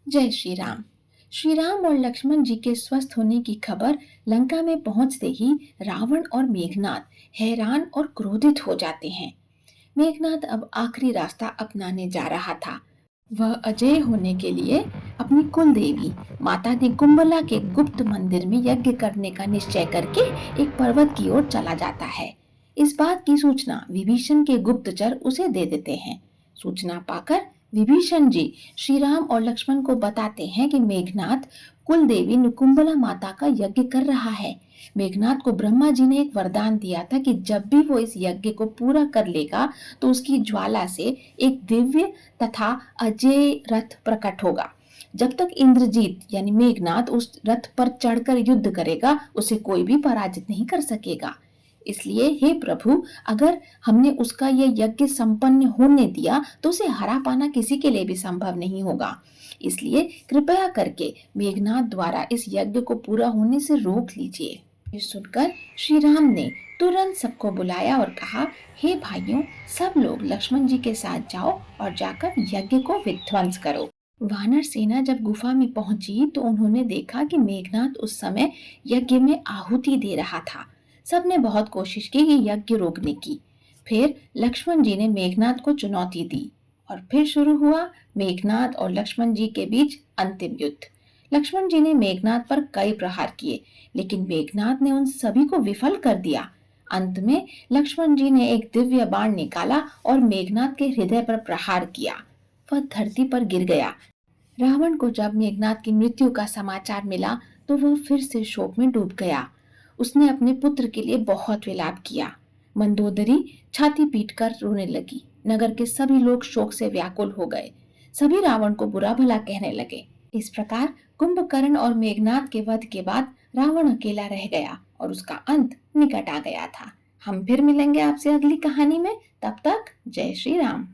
जय श्री राम। श्री राम और लक्ष्मण जी के स्वस्थ होने की खबर लंका में पहुंचते ही रावण और मेघनाद हैरान और क्रोधित हो जाते हैं। मेघनाद अब आखिरी रास्ता अपनाने जा रहा था। वह अजय होने के लिए अपनी कुल देवी माता दिकुंबला के गुप्त मंदिर में यज्ञ करने का निश्चय करके एक पर्वत की ओर चला जाता है। इस बात की सूचना विभीषण के गुप्तचर उसे दे देते हैं। सूचना पाकर विभीषण जी श्री राम और लक्ष्मण को बताते हैं कि मेघनाद कुल देवी नुकुंबला माता का यज्ञ कर रहा है। मेघनाद को ब्रह्मा जी ने एक वरदान दिया था कि जब भी वो इस यज्ञ को पूरा कर लेगा तो उसकी ज्वाला से एक दिव्य तथा अजेय रथ प्रकट होगा। जब तक इंद्रजीत यानी मेघनाद उस रथ पर चढ़कर युद्ध करेगा उसे कोई भी पराजित नहीं कर सकेगा। इसलिए हे प्रभु, अगर हमने उसका यह यज्ञ संपन्न होने दिया तो उसे हरा पाना किसी के लिए भी संभव नहीं होगा। इसलिए कृपया करके मेघनाद द्वारा इस यज्ञ को पूरा होने से रोक लीजिए। ये सुनकर श्री राम ने तुरंत सबको बुलाया और कहा, हे भाइयों, सब लोग लक्ष्मण जी के साथ जाओ और जाकर यज्ञ को विध्वंस करो। वानर सेना जब गुफा में पहुंची तो उन्होंने देखा कि मेघनाद उस समय यज्ञ में आहुति दे रहा था। सबने बहुत कोशिश की कि यज्ञ रोकने की। फिर लक्ष्मण जी ने मेघनाद को चुनौती दी और फिर शुरू हुआ मेघनाद और लक्ष्मण जी के बीच अंतिम युद्ध। लक्ष्मण जी ने मेघनाद पर कई प्रहार किए, लेकिन मेघनाद ने उन सभी को विफल कर दिया। अंत में लक्ष्मण जी ने एक दिव्य बाण निकाला और मेघनाद के हृदय पर प्रहार किया। वह धरती पर गिर गया। रावण को जब मेघनाद की मृत्यु का समाचार मिला तो वह फिर से शोक में डूब गया। उसने अपने पुत्र के लिए बहुत विलाप किया। मंदोदरी छाती पीटकर रोने लगी। नगर के सभी लोग शोक से व्याकुल हो गए। सभी रावण को बुरा भला कहने लगे। इस प्रकार कुंभकर्ण और मेघनाद के वध के बाद रावण अकेला रह गया और उसका अंत निकट आ गया था। हम फिर मिलेंगे आपसे अगली कहानी में। तब तक जय श्री राम।